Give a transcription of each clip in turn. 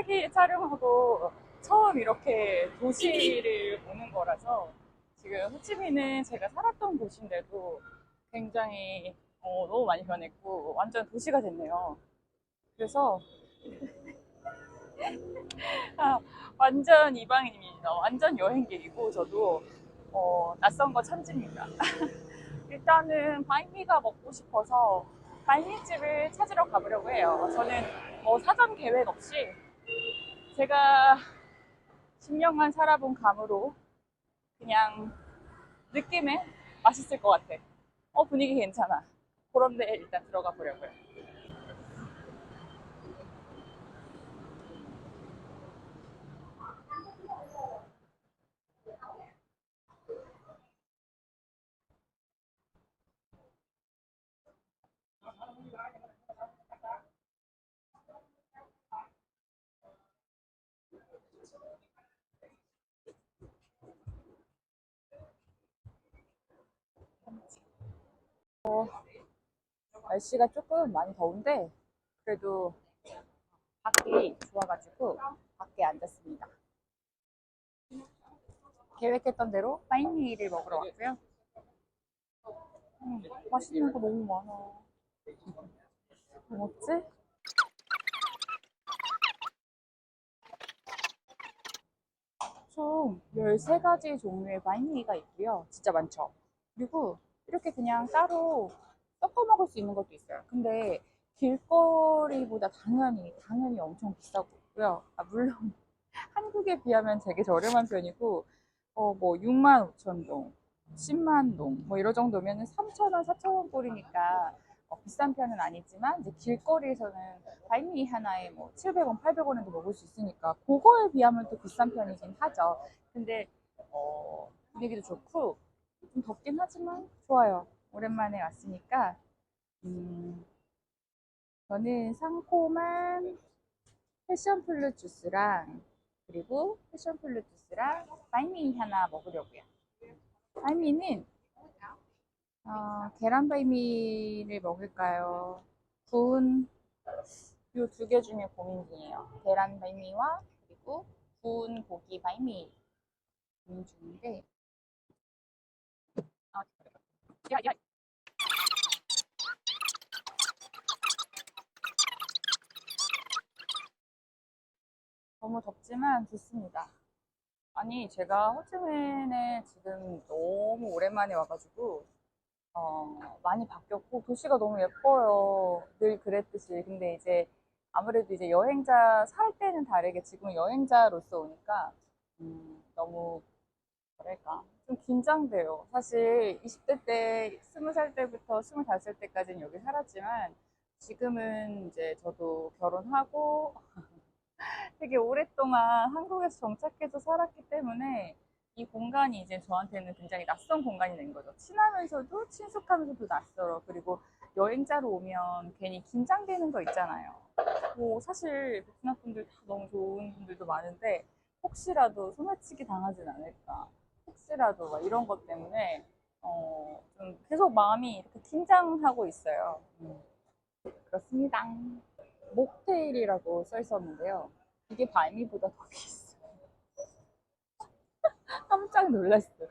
일기 촬영하고 처음 이렇게 도시를 보는 거라서 지금 호치민은 제가 살았던 곳인데도 굉장히 너무 많이 변했고 완전 도시가 됐네요. 그래서 아, 완전 이방인입니다. 완전 여행객이고 저도 낯선 거 천지입니다. 일단은 바이미가 먹고 싶어서 바이미집을 찾으러 가보려고 해요. 저는 사전 계획 없이 제가 10년간 살아본 감으로 그냥 느낌에 맛있을 것 같아. 분위기 괜찮아. 그런데 일단 들어가 보려고요. 날씨가 조금 많이 더운데 그래도 밖이 좋아가지고 밖에 앉았습니다. 계획했던 대로 파인미를 먹으러 왔고요. 맛있는 거 너무 많아. 뭐 먹지? 총 13가지 종류의 바인미가 있고요. 진짜 많죠? 그리고 이렇게 그냥 따로 섞어 먹을 수 있는 것도 있어요. 근데 길거리보다 당연히 엄청 비싸고요. 물론 한국에 비하면 되게 저렴한 편이고, 뭐 6만 5천 동, 10만 동, 뭐 이런 정도면 3천 원, 4천 원 꼴이니까 비싼 편은 아니지만 이제 길거리에서는 바이미 하나에 뭐 700원, 800원에도 먹을 수 있으니까 그거에 비하면 또 비싼 편이긴 하죠. 근데 분위기도 좋고 좀 덥긴 하지만 좋아요. 오랜만에 왔으니까 음, 저는 상콤한 패션플루 주스랑 그리고 패션플루 주스랑 바이미 하나 먹으려고요. 바이미는 계란 바이미를 먹을까요? 구운 이 두 개 중에 고민 중이에요. 계란 바이미와 그리고 구운 고기 바이미 고민 중인데 아, 야, 야. 너무 덥지만 좋습니다. 아니 제가 호치민에 지금 너무 오랜만에 와가지고 많이 바뀌었고 도시가 너무 예뻐요. 늘 그랬듯이. 근데 이제 아무래도 이제 여행자 살 때는 다르게 지금 여행자로서 오니까 너무 뭐랄까 좀 긴장돼요. 사실 20대 때 20살 때부터 25살 때까지는 여기 살았지만 지금은 이제 저도 결혼하고 되게 오랫동안 한국에서 정착해서 살았기 때문에 이 공간이 이제 저한테는 굉장히 낯선 공간이 된 거죠. 친하면서도 친숙하면서도 낯설어. 그리고 여행자로 오면 괜히 긴장되는 거 있잖아요. 뭐 사실 베트남 분들 다 너무 좋은 분들도 많은데 혹시라도 소매치기 당하진 않을까. 혹시라도 막 이런 것 때문에 좀 계속 마음이 이렇게 긴장하고 있어요. 그렇습니다. 목테일이라고 써 있었는데요. 이게 발미보다 더 비싸요. 깜짝 놀랐어요.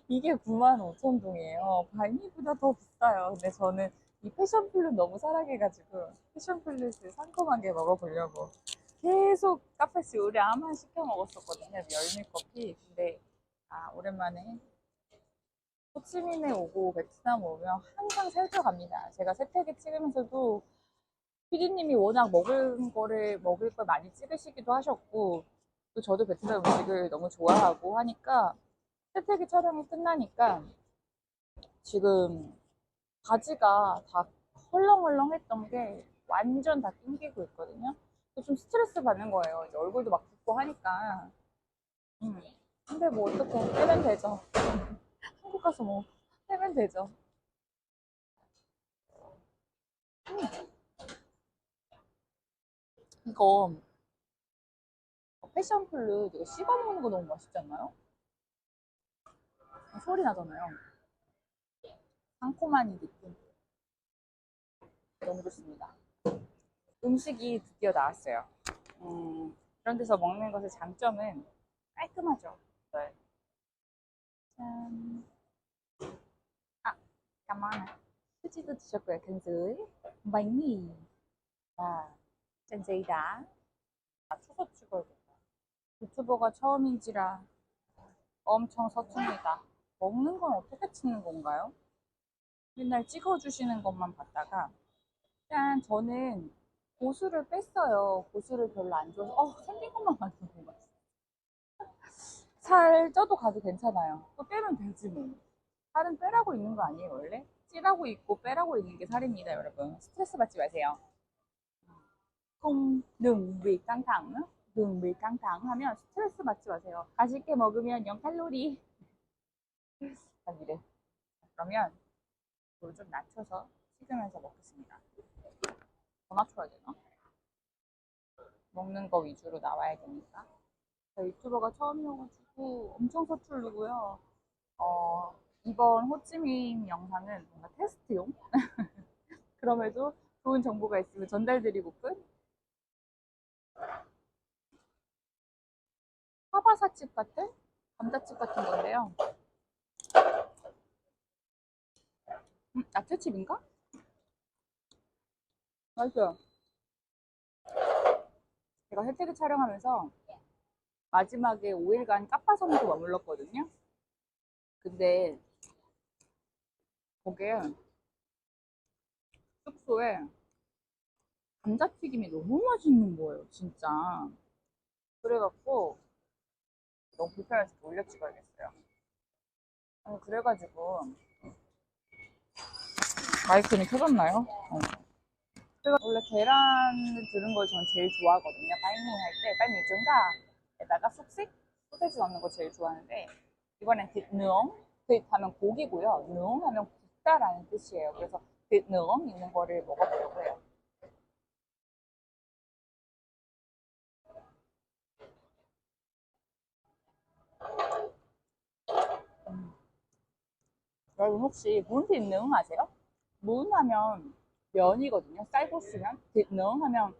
이게 9만 5천 동이에요. 발미보다 더 비싸요. 근데 저는 이 패션플룻 너무 사랑해가지고 패션플룻을 상큼한 게 먹어보려고 계속 카페스 요리 아만 시켜 먹었었거든요. 열매커피. 근데 오랜만에 호치민에 오고 베트남 오면 항상 살펴갑니다. 제가 세태기 찍으면서도 피디님이 워낙 먹을 걸 많이 찍으시기도 하셨고, 또 저도 베트남 음식을 너무 좋아하고 하니까, 세태기 촬영이 끝나니까, 지금 바지가 다 헐렁헐렁 했던 게 완전 다 낑기고 있거든요. 좀 스트레스 받는 거예요. 이제 얼굴도 막 붓고 하니까. 음. 근데 뭐 어떻게 빼면 되죠. 한국 가서 뭐 빼면 되죠. 이거 패션 플루 이거 씹어 먹는 거 너무 맛있지 않나요? 소리 나잖아요. 상콤한 이 느낌 너무 좋습니다. 음식이 드디어 나왔어요. 음, 그런 데서 먹는 것의 장점은 깔끔하죠. 네. 짠. 아, 까만. 휴지도 드셨고요. 근슬. bánh mì. 아, 짠 giấy đá. 아, 초서 찍어야겠다. 유튜버가 처음인지라 엄청 서툽니다. 먹는 건 어떻게 찍는 건가요? 맨날 찍어주시는 것만 봤다가 짠, 저는 고수를 뺐어요. 고수를 별로 안 좋아해서 생긴 것만 만드는 것 같아요. 살 쪄도 가도 괜찮아요. 또 빼면 되지 뭐. 살은 빼라고 있는 거 아니에요 원래? 찌라고 있고 빼라고 있는 게 살입니다 여러분. 스트레스 받지 마세요. 콩, đừng vì căng thẳng, đừng vì căng thẳng 하면 스트레스 받지 마세요. 맛있게 먹으면 0칼로리. 딱 이래. 그러면 불 좀 낮춰서 식으면서 먹겠습니다. 더 낮춰야 되나? 먹는 거 위주로 나와야 되니까. 저 유튜버가 처음이어가지고 엄청 서툴르고요. 이번 호찌민 영상은 뭔가 테스트용? 그럼에도 좋은 정보가 있으면 전달드리고픈 화바사칩 같은 감자칩 같은 건데요. 야채칩인가? 맛있어요. 제가 혜택을 촬영하면서 마지막에 5일간 까빠섬으로 머물렀거든요. 근데 거기에 숙소에 감자튀김이 너무 맛있는 거예요, 진짜. 그래갖고 너무 불편해서 올려 찍어야겠어요. 그래가지고 마이크는 켜졌나요? 제가 원래 계란을 두른 걸 전 제일 좋아하거든요. 파이닝 할 때 빨리 증가에다가 쑥식 소세지 넣는 거 제일 좋아하는데 이번엔 뒷누엉 뒷 하면 고기고요. 누엉 하면 굽다라는 뜻이에요. 그래서 뒷누엉 있는 거를 먹어보려고 해요. 여러분 혹시 문뒷누엉 아세요? 문 하면 면이거든요. 쌀국수면 뒷누엉 하면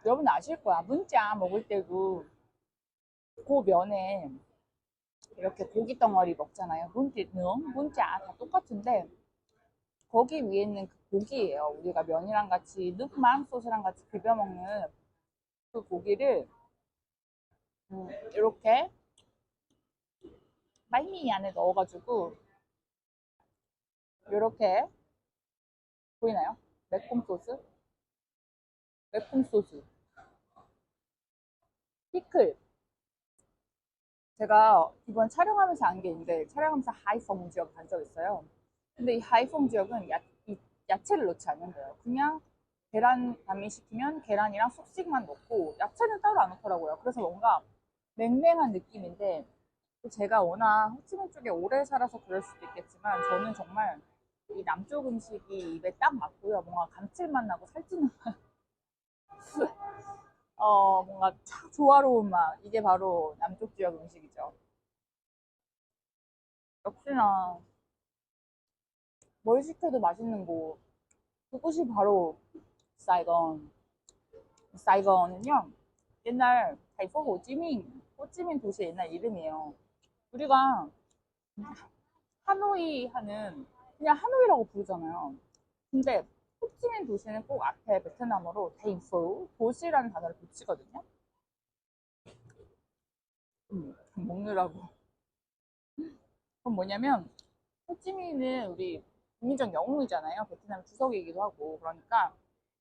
여러분 아실 거야. 문자 먹을 때도 그 면에 이렇게 고기 덩어리 먹잖아요. 문자 다 똑같은데 거기 위에 있는 그 고기예요. 우리가 면이랑 같이 늑맘 소스랑 같이 비벼 먹는 그 고기를 이렇게 말미 안에 넣어가지고 이렇게 보이나요? 매콤 소스, 매콤 소스, 피클. 제가 이번 촬영하면서 안 게 있는데 촬영하면서 하이펑 지역 간 적 있어요. 근데 이 하이펑 지역은 이 야채를 넣지 않는데요. 그냥 계란 반미시키면 계란이랑 쑥식만 넣고 야채는 따로 안 넣더라고요. 그래서 뭔가 맹맹한 느낌인데 또 제가 워낙 호치민 쪽에 오래 살아서 그럴 수도 있겠지만 저는 정말 이 남쪽 음식이 입에 딱 맞고요. 뭔가 감칠맛 나고 살찌는 맛. 뭔가 참 조화로운 맛. 이게 바로 남쪽 지역 음식이죠. 역시나 뭘 시켜도 맛있는 곳. 그곳이 바로 사이건. 사이건은요. 옛날 타이포 호찌민 도시의 옛날 이름이에요. 우리가 하노이 하는 그냥 하노이라고 부르잖아요. 근데 호치민 도시는 꼭 앞에 베트남어로 데이포 도시라는 단어를 붙이거든요. 먹느라고. 그럼 뭐냐면 호치민은 우리 국민적 영웅이잖아요. 베트남 주석이기도 하고 그러니까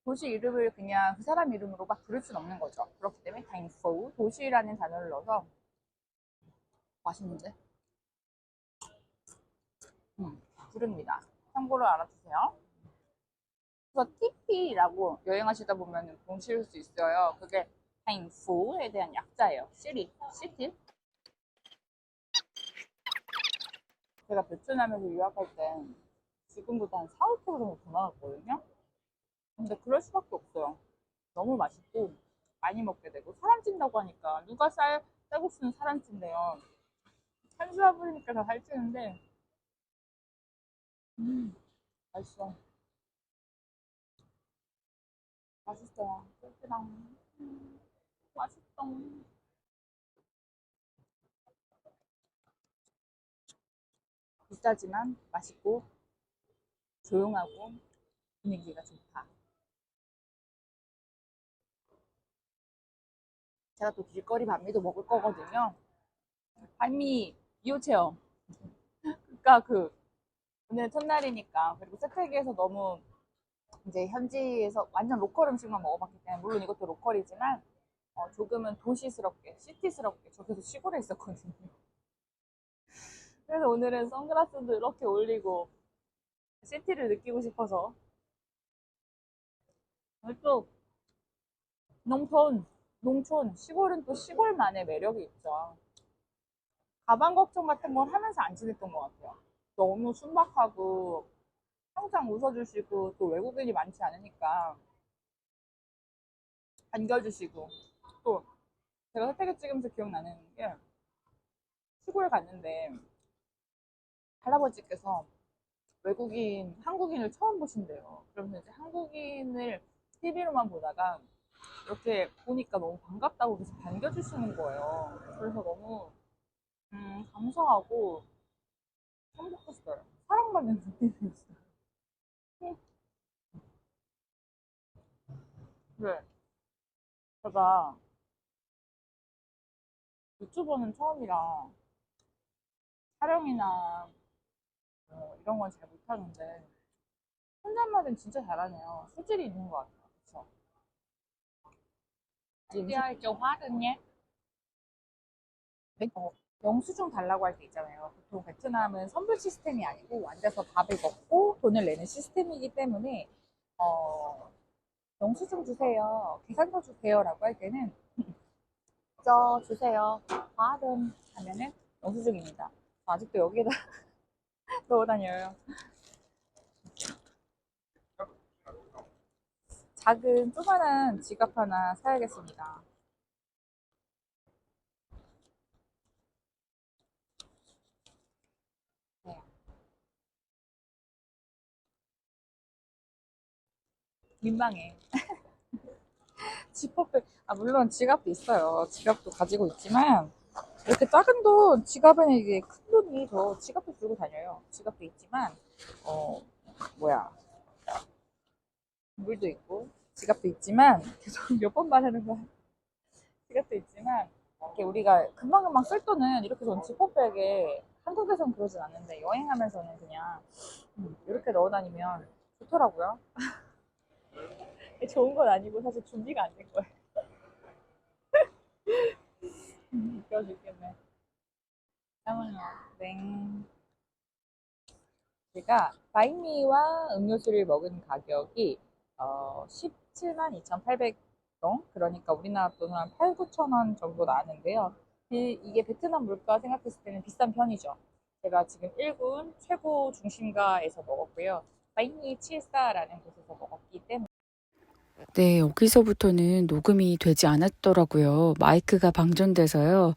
도시 이름을 그냥 그 사람 이름으로 막 부를 수는 없는 거죠. 그렇기 때문에 타임포 도시라는 단어를 넣어서 맛있는데 부릅니다. 참고로 알아두세요. 그래서 TP라고 여행하시다 보면 보실 수 있어요. 그게 타임포에 대한 약자예요. 시티. 제가 베트남에서 유학할 때 지금보다 한 4, 5kg 정도 더 나갔거든요. 근데 그럴 수밖에 없어요. 너무 맛있고 많이 먹게 되고 사람 찐다고 하니까 누가 쌀국수는 사람 찐대요. 탄수화물이니까 다 살찌는데 맛있어. 맛있어요. 쫄깃랑 맛있어. 똥. 비싸지만 맛있고 조용하고 분위기가 좋다. 제가 또 길거리 반미도 먹을 거거든요. 반미 2호 체험. 그러니까 오늘 첫날이니까 그리고 세택에서 너무 이제 현지에서 완전 로컬 음식만 먹어봤기 때문에 물론 이것도 로컬이지만 조금은 도시스럽게 시티스럽게 저 계속 시골에 있었거든요. 그래서 오늘은 선글라스도 이렇게 올리고 시티를 느끼고 싶어서 또 농촌 시골은 또 시골만의 매력이 있죠. 가방 걱정 같은 걸 하면서 안 지냈던 것 같아요. 너무 순박하고 항상 웃어주시고 또 외국인이 많지 않으니까 반겨주시고 또 제가 혜택을 찍으면서 기억나는 게 시골에 갔는데 할아버지께서 한국인을 처음 보신대요. 그러면서 이제 한국인을 TV로만 보다가 이렇게 보니까 너무 반갑다고 계속 반겨주시는 거예요. 그래서 너무 감사하고 행복했어요. 사랑받는 느낌이었어요. 네, 제가 유튜버는 처음이라 촬영이나 이런 건 잘 못하는데 혼잣말은 진짜 잘하네요. 소질이 있는 것 같아요. 그쵸? TDI 좀 화르냐? 영수증 달라고 할 때 있잖아요. 보통 베트남은 선불 시스템이 아니고 앉아서 밥을 먹고 돈을 내는 시스템이기 때문에 영수증 주세요, 계산서 주세요라고 할 때는 저 주세요, 화름 하면은 영수증입니다. 아직도 여기에다 넣어 다녀요. 작은 조그만한 지갑 하나 사야겠습니다. 네. 민망해. 지퍼백, 물론 지갑도 있어요. 지갑도 가지고 있지만, 이렇게 작은 돈, 지갑에는 이게 큰 돈이 더 지갑도 들고 다녀요. 지갑도 있지만, 어, 뭐야. 물도 있고, 지갑도 있지만, 계속 몇 번 말하는 거야. 지갑도 있지만, 이렇게 우리가 금방금방 쓸 돈은 이렇게 전 지퍼백에, 한국에선 그러진 않는데, 여행하면서는 그냥, 이렇게 넣어 다니면 좋더라고요. 좋은 건 아니고, 사실 준비가 안 된 거예요. 웃겨 죽겠네. 잠깐만요. 땡. 제가 바이미와 음료수를 먹은 가격이 17만 2,800동, 그러니까 우리나라 돈으로 한 8, 9천 원 정도 나왔는데요. 이게 베트남 물가 생각했을 때는 비싼 편이죠. 제가 지금 1군 최고 중심가에서 먹었고요. 바이미 74라는 곳에서 먹었기 때문에 네, 여기서부터는 녹음이 되지 않았더라고요. 마이크가 방전돼서요.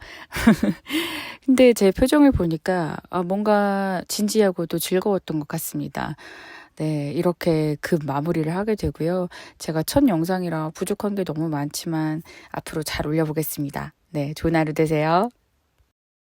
근데 제 표정을 보니까 뭔가 진지하고도 즐거웠던 것 같습니다. 네, 이렇게 급 마무리를 하게 되고요. 제가 첫 영상이라 부족한 게 너무 많지만 앞으로 잘 올려보겠습니다. 네, 좋은 하루 되세요.